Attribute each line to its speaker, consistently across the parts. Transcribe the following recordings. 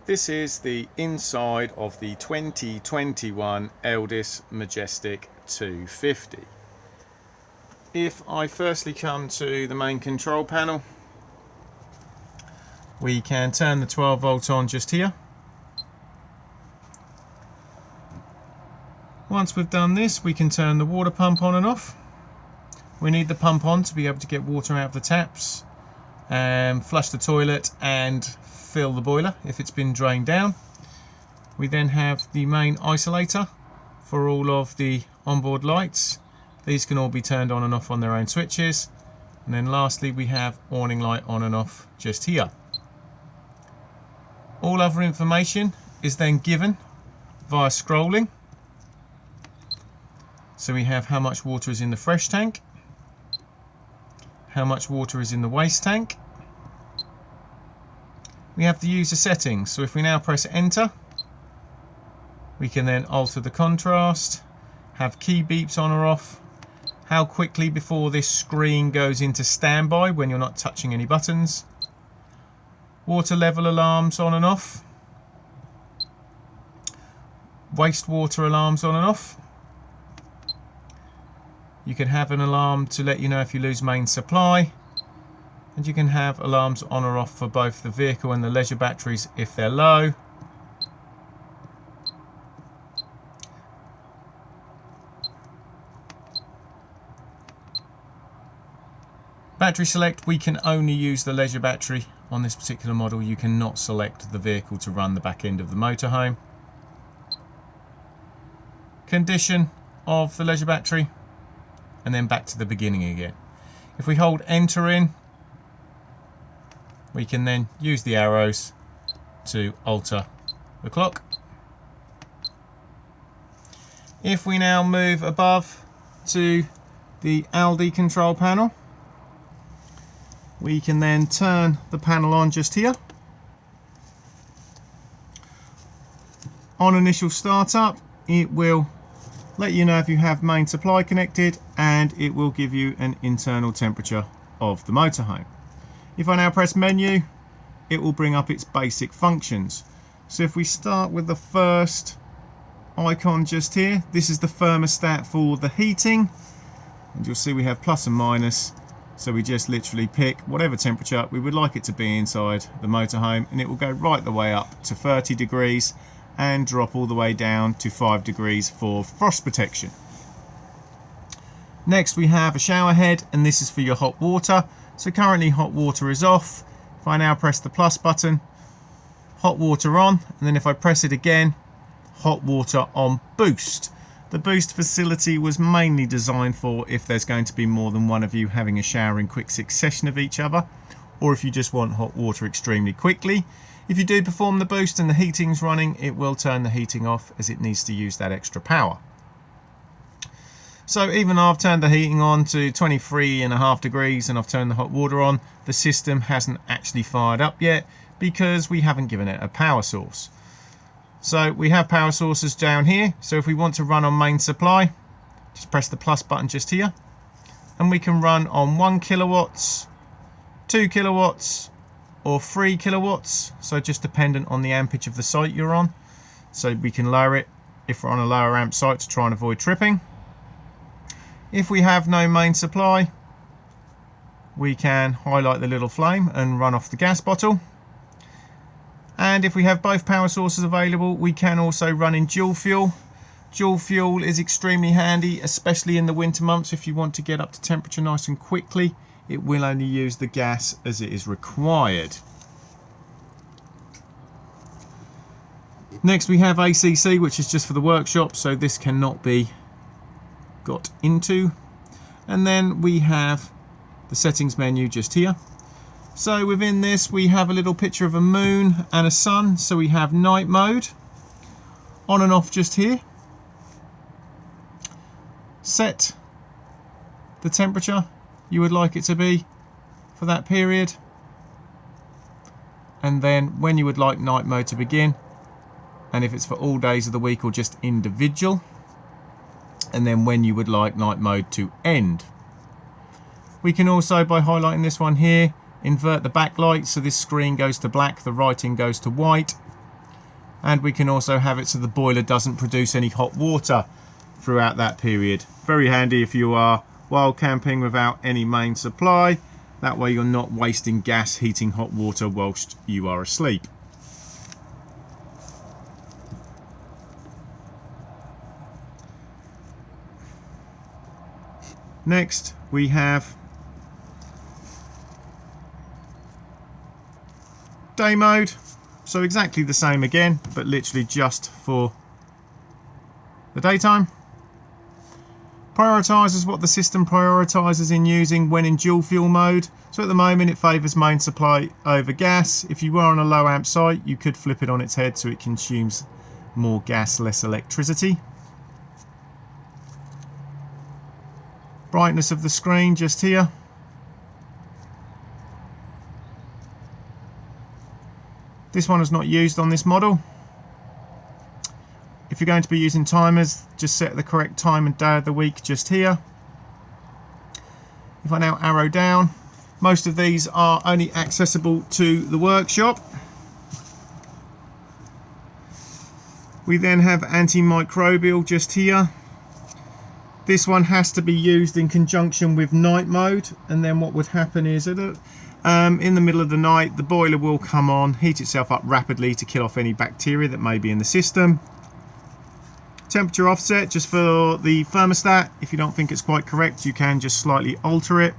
Speaker 1: This is the inside of the 2021 Elddis Majestic 250. If I firstly come to the main control panel, we can turn the 12 volt on just here. Once we've done this, we can turn the water pump on and off. We need the pump on to be able to get water out of the taps, and flush the toilet and fill the boiler if it's been drained down. We then have the main isolator for all of the onboard lights. These can all be turned on and off on their own switches. And then lastly, we have awning light on and off just here. All other information is then given via scrolling. So we have how much water is in the fresh tank, how much water is in the waste tank. We have the user settings, so if we now press enter, we can then alter the contrast, have key beeps on or off, how quickly before this screen goes into standby when you're not touching any buttons, water level alarms on and off, wastewater alarms on and off. You can have an alarm to let you know if you lose main supply, and you can have alarms on or off for both the vehicle and the leisure batteries if they're low. Battery select, we can only use the leisure battery on this particular model. You cannot select the vehicle to run the back end of the motorhome. Condition of the leisure battery, and then back to the beginning again. If we hold enter in, we can then use the arrows to alter the clock. If we now move above to the Aldi control panel, we can then turn the panel on just here. On initial startup, it will let you know if you have main supply connected, and it will give you an internal temperature of the motorhome. If I now press menu, it will bring up its basic functions. So if we start with the first icon just here, this is the thermostat for the heating, and you'll see we have plus and minus. So we just literally pick whatever temperature we would like it to be inside the motorhome, and it will go right the way up to 30 degrees and drop all the way down to 5 degrees for frost protection. Next we have a shower head, and this is for your hot water. So currently hot water is off. If I now press the plus button, hot water on, and then if I press it again, hot water on boost. The boost facility was mainly designed for if there's going to be more than one of you having a shower in quick succession of each other, or if you just want hot water extremely quickly. If you do perform the boost and the heating's running, it will turn the heating off as it needs to use that extra power. So even though I've turned the heating on to 23.5 degrees and I've turned the hot water on, the system hasn't actually fired up yet because we haven't given it a power source. So we have power sources down here. So if we want to run on main supply, just press the plus button just here, and we can run on 1 kilowatts, 2 kilowatts, or 3 kilowatts. So just dependent on the ampage of the site you're on. So we can lower it if we're on a lower amp site to try and avoid tripping. If we have no main supply, we can highlight the little flame and run off the gas bottle. And if we have both power sources available, we can also run in dual fuel. Dual fuel is extremely handy, especially in the winter months if you want to get up to temperature nice and quickly. It will only use the gas as it is required. Next we have ACC, which is just for the workshop, so this cannot be got into. And then we have the settings menu just here. So within this we have a little picture of a moon and a sun, so we have night mode on and off just here. Set the temperature you would like it to be for that period, and then when you would like night mode to begin, and if it's for all days of the week or just individual, and then when you would like night mode to end. We can also, by highlighting this one here, invert the backlight so this screen goes to black, the writing goes to white, and we can also have it so the boiler doesn't produce any hot water throughout that period. Very handy if you are wild camping without any main supply. That way you're not wasting gas heating hot water whilst you are asleep. Next we have day mode. So exactly the same again, but literally just for the daytime. Prioritises what the system prioritises in using when in dual fuel mode. So at the moment it favours main supply over gas. If you were on a low amp site, you could flip it on its head so it consumes more gas, less electricity. Brightness of the screen just here. This one is not used on this model. If you're going to be using timers, just set the correct time and day of the week just here. If I now arrow down, most of these are only accessible to the workshop. We then have antimicrobial just here. This one has to be used in conjunction with night mode, and then what would happen is in the middle of the night the boiler will come on, heat itself up rapidly to kill off any bacteria that may be in the system. Temperature offset just for the thermostat. If you don't think it's quite correct, you can just slightly alter it.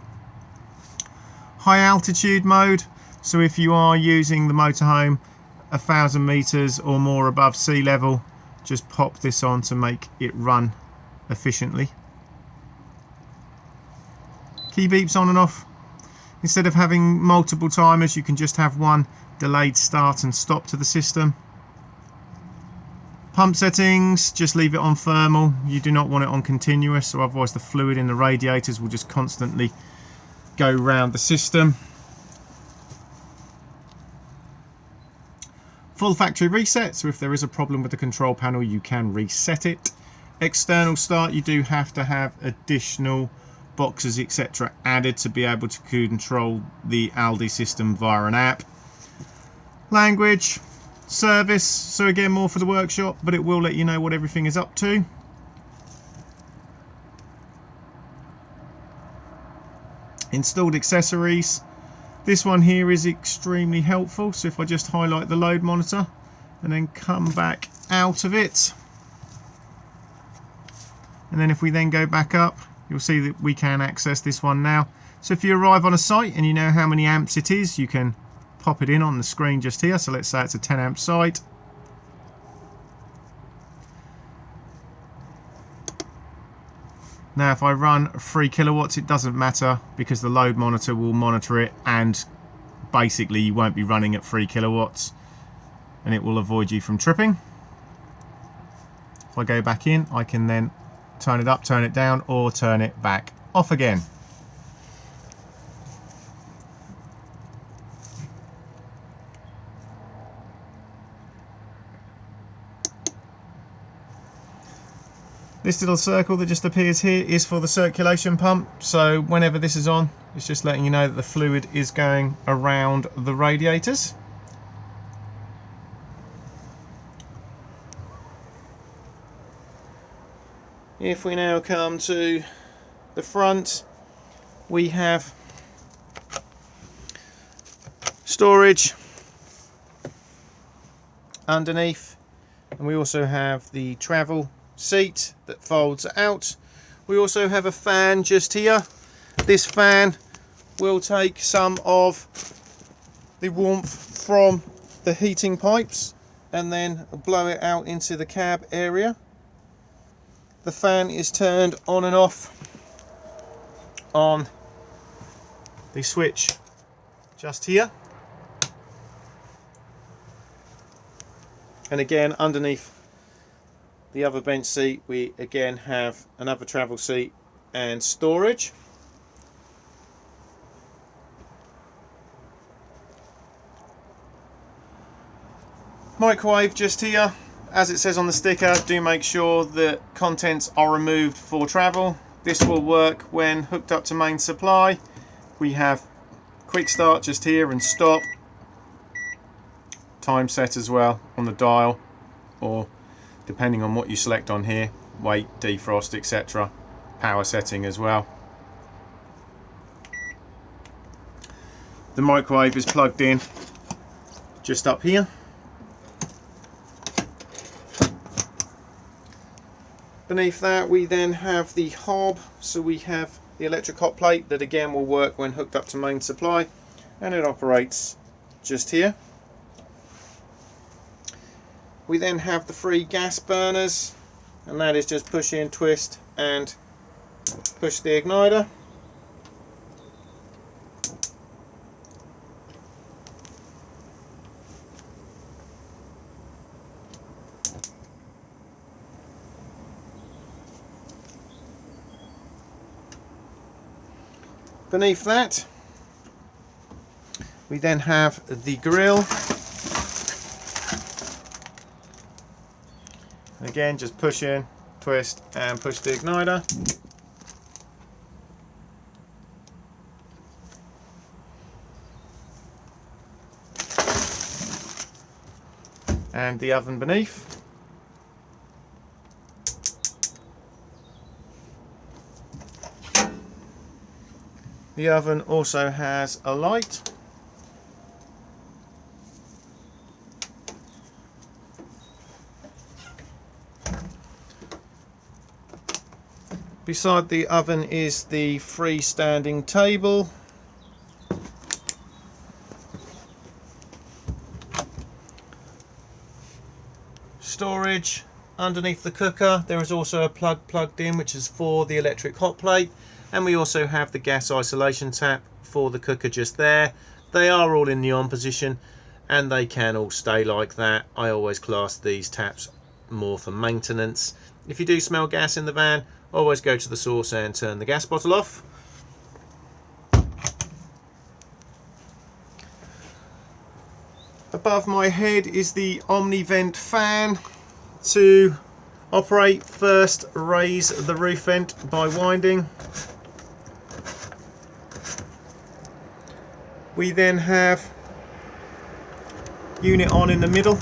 Speaker 1: High altitude mode, so if you are using the motorhome 1,000 meters or more above sea level, just pop this on to make it run efficiently. Key beeps on and off. Instead of having multiple timers, you can just have one delayed start and stop to the system. Pump settings, just leave it on thermal. You do not want it on continuous, or otherwise the fluid in the radiators will just constantly go round the system. Full factory reset, so if there is a problem with the control panel, you can reset it. External start, you do have to have additional boxes etc. added to be able to control the Elddis system via an app. Language, service, so again more for the workshop, but it will let you know what everything is up to. Installed accessories, this one here is extremely helpful, so if I just highlight the load monitor and then come back out of it, and then if we then go back up, you'll see that we can access this one now. So if you arrive on a site and you know how many amps it is, you can pop it in on the screen just here. So let's say it's a 10 amp site. Now if I run 3 kilowatts, it doesn't matter because the load monitor will monitor it, and basically you won't be running at 3 kilowatts and it will avoid you from tripping. If I go back in, I can then turn it up, turn it down, or turn it back off again. This little circle that just appears here is for the circulation pump, so whenever this is on, it's just letting you know that the fluid is going around the radiators. If we now come to the front, we have storage underneath, and we also have the travel seat that folds out. We also have a fan just here. This fan will take some of the warmth from the heating pipes and then blow it out into the cab area. The fan is turned on and off on the switch just here. And again, underneath the other bench seat, we again have another travel seat and storage. Microwave just here. As it says on the sticker, do make sure that contents are removed for travel. This will work when hooked up to main supply. We have quick start just here and stop. Time set as well on the dial. or depending on what you select on here, weight, defrost, etc. Power setting as well. The microwave is plugged in just up here. Beneath that we then have the hob, so we have the electric hot plate that again will work when hooked up to main supply, and it operates just here. We then have the 3 gas burners, and that is just push in, twist and push the igniter. Beneath that, we then have the grill. Again, just push in, twist and push the igniter. And the oven beneath. The oven also has a light. Beside the oven is the freestanding table. Storage underneath the cooker. There is also a plug plugged in, which is for the electric hot plate. And we also have the gas isolation tap for the cooker just there. They are all in the on position and they can all stay like that. I always class these taps more for maintenance. If you do smell gas in the van, always go to the source and turn the gas bottle off. Above my head is the Omnivent fan. To operate, first raise the roof vent by winding. We then have unit on in the middle.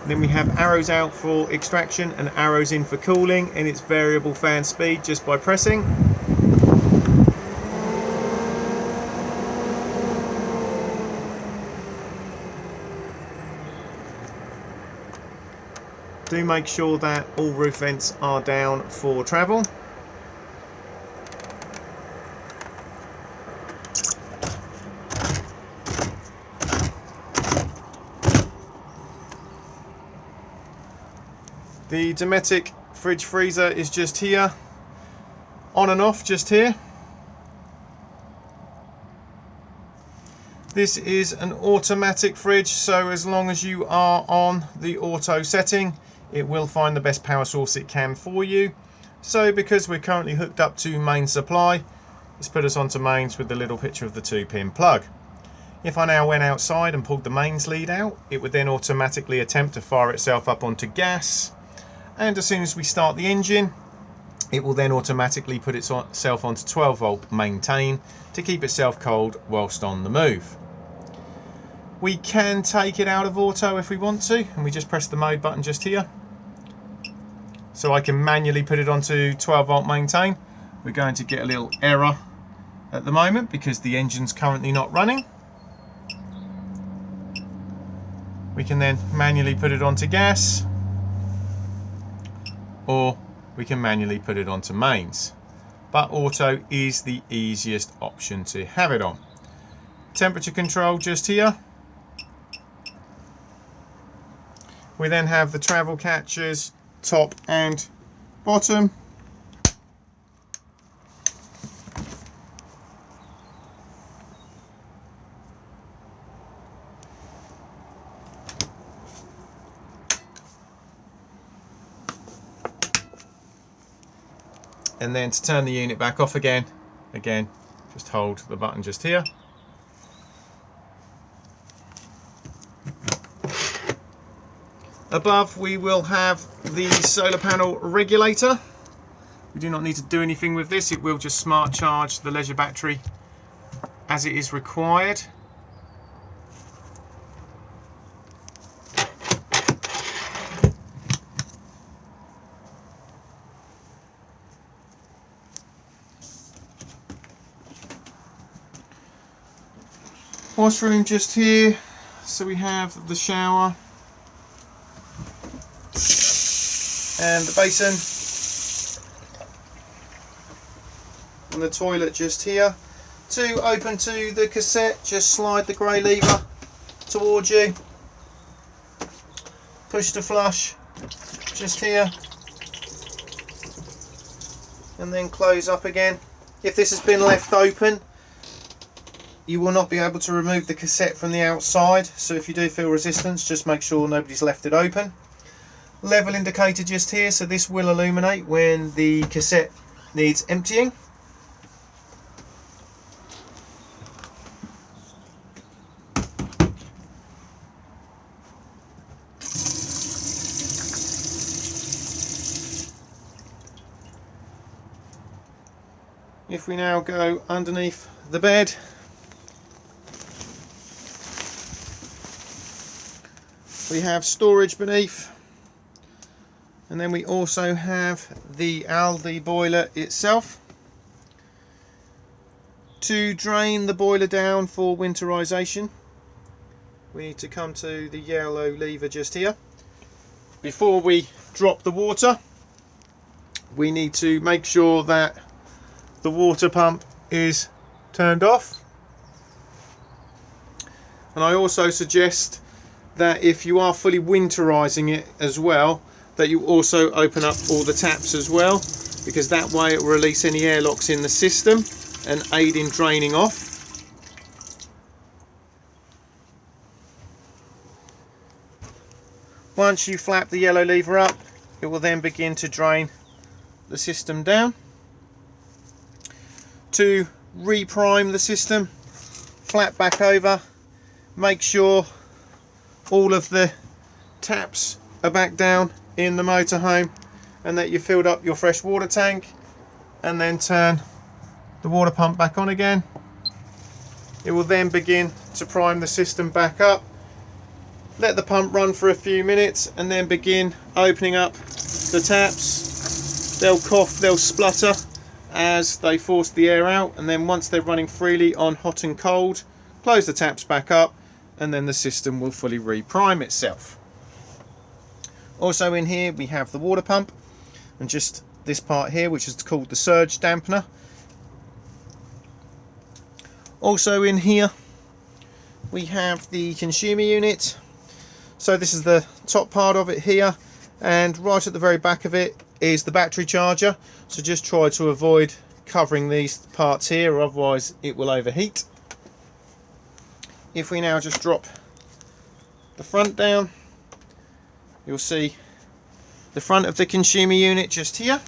Speaker 1: Then we have arrows out for extraction and arrows in for cooling, and it's variable fan speed just by pressing. Do make sure that all roof vents are down for travel. The Dometic fridge freezer is just here, on and off just here. This is an automatic fridge, so as long as you are on the auto setting, it will find the best power source it can for you. So because we're currently hooked up to main supply, it's put us onto mains with the little picture of the 2-pin plug. If I now went outside and pulled the mains lead out, it would then automatically attempt to fire itself up onto gas. And as soon as we start the engine, it will then automatically put itself onto 12 volt maintain to keep itself cold whilst on the move. We can take it out of auto if we want to, and we just press the mode button just here. So I can manually put it onto 12 volt maintain. We're going to get a little error at the moment because the engine's currently not running. We can then manually put it onto gas, or we can manually put it onto mains. But auto is the easiest option to have it on. Temperature control just here. We then have the travel catches, top and bottom. And then to turn the unit back off again, just hold the button just here. Above we will have the solar panel regulator. We do not need to do anything with this, it will just smart charge the leisure battery as it is required. Washroom just here. So we have the shower and the basin, and the toilet just here. To open to the cassette, just slide the grey lever towards you, push to flush just here, and then close up again. If this has been left open, you will not be able to remove the cassette from the outside, so if you do feel resistance, just make sure nobody's left it open. Level indicator just here, so this will illuminate when the cassette needs emptying. If we now go underneath the bed, we have storage beneath, and then we also have the Aldi boiler itself. To drain the boiler down for winterization, we need to come to the yellow lever just here. Before we drop the water, we need to make sure that the water pump is turned off. And I also suggest that if you are fully winterizing it as well, that you also open up all the taps as well, because that way it will release any airlocks in the system and aid in draining off. Once you flap the yellow lever up, it will then begin to drain the system down. To reprime the system, flap back over, make sure all of the taps are back down in the motorhome and that you filled up your fresh water tank, and then turn the water pump back on again. It will then begin to prime the system back up. Let the pump run for a few minutes and then begin opening up the taps. They'll cough, they'll splutter as they force the air out, and then once they're running freely on hot and cold, close the taps back up, and then the system will fully reprime itself. Also in here we have the water pump, and just this part here, which is called the surge dampener. Also in here we have the consumer unit. So this is the top part of it here, and right at the very back of it is the battery charger. So just try to avoid covering these parts here, or otherwise it will overheat. If we now just drop the front down, you'll see the front of the consumer unit just here.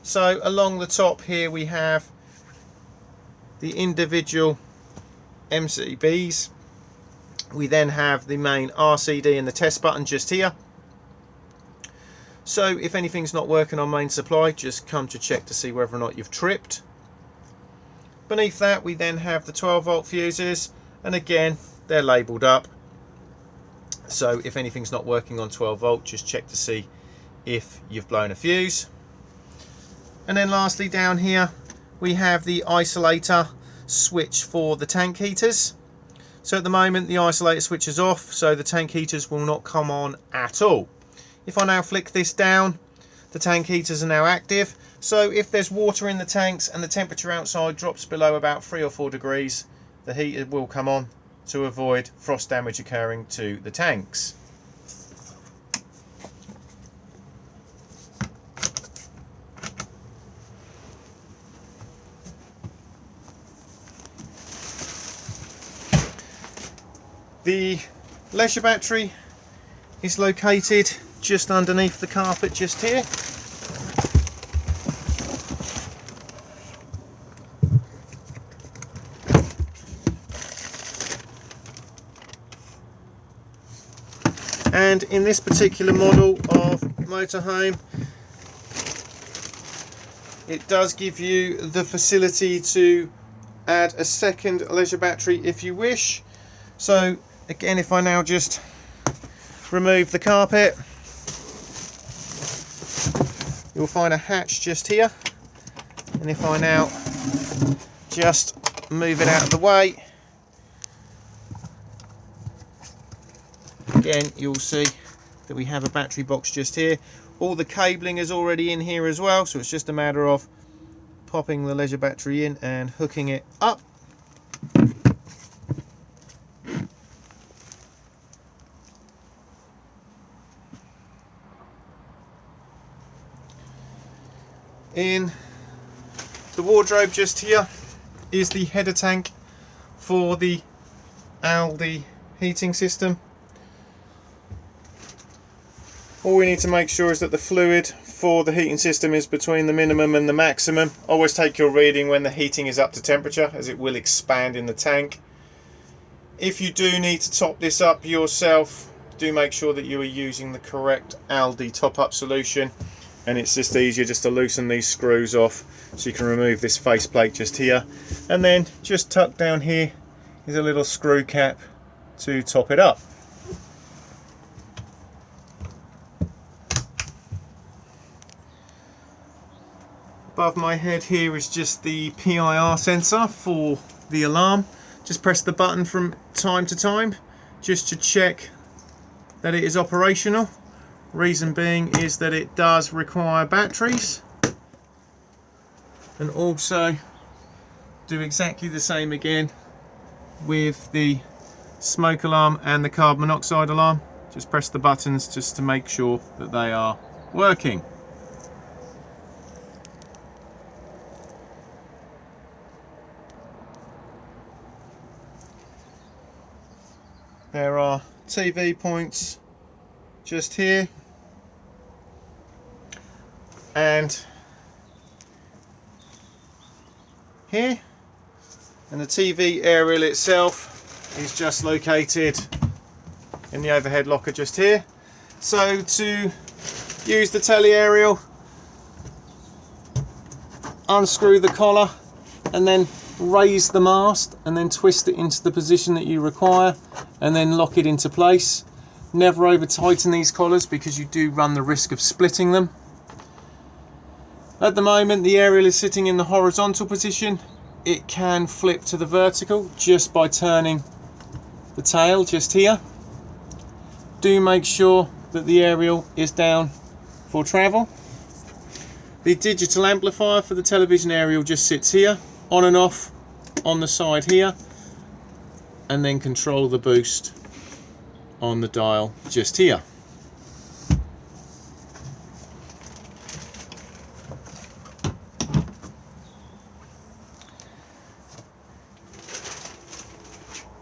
Speaker 1: So along the top here we have the individual MCBs. We then have the main RCD and the test button just here. So if anything's not working on main supply, just come to check to see whether or not you've tripped. Beneath that we then have the 12 volt fuses, and again they're labelled up. So if anything's not working on 12 volt, just check to see if you've blown a fuse. And then lastly down here we have the isolator switch for the tank heaters. So at the moment the isolator switch is off, so the tank heaters will not come on at all. If I now flick this down, the tank heaters are now active. So if there's water in the tanks and the temperature outside drops below about 3 or 4 degrees, the heater will come on to avoid frost damage occurring to the tanks. The leisure battery is located just underneath the carpet just here. And in this particular model of motorhome, it does give you the facility to add a second leisure battery if you wish. So again, if I now just remove the carpet, you'll find a hatch just here, and if I now just move it out of the way, again you'll see that we have a battery box just here. All the cabling is already in here as well, so it's just a matter of popping the leisure battery in and hooking it up. In the wardrobe just here is the header tank for the Aldi heating system. All we need to make sure is that the fluid for the heating system is between the minimum and the maximum. Always take your reading when the heating is up to temperature, as it will expand in the tank. If you do need to top this up yourself, do make sure that you are using the correct Aldi top-up solution, and it's just easier just to loosen these screws off, so you can remove this faceplate just here, and then just tucked down here is a little screw cap to top it up. Above my head here is just the PIR sensor for the alarm. Just press the button from time to time just to check that it is operational. Reason being is that it does require batteries. And also do exactly the same again with the smoke alarm and the carbon monoxide alarm. Just press the buttons just to make sure that they are working. There are TV points just here, and here, and the TV aerial itself is just located in the overhead locker just here. So to use the telly aerial, unscrew the collar and then raise the mast and then twist it into the position that you require and then lock it into place. Never over tighten these collars because you do run the risk of splitting them. At the moment the aerial is sitting in the horizontal position. It can flip to the vertical just by turning the tail just here. Do make sure that the aerial is down for travel. The digital amplifier for the television aerial just sits here, on and off on the side here, and then control the boost on the dial just here.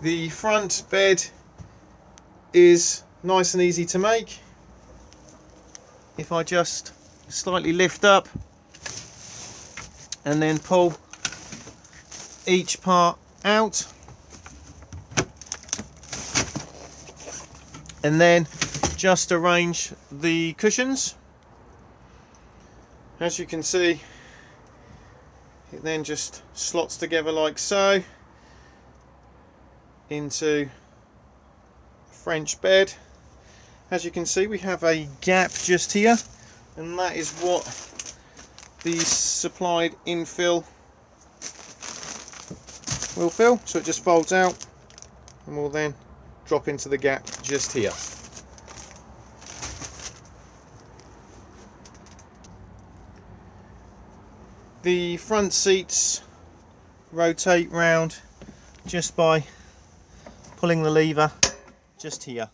Speaker 1: The front bed is nice and easy to make. If I just slightly lift up and then pull each part out, and then just arrange the cushions. As you can see, it then just slots together like so into a French bed. As you can see, we have a gap just here, and that is what the supplied infill will fill. So it just folds out and will then drop into the gap just here. The front seats rotate round just by pulling the lever just here.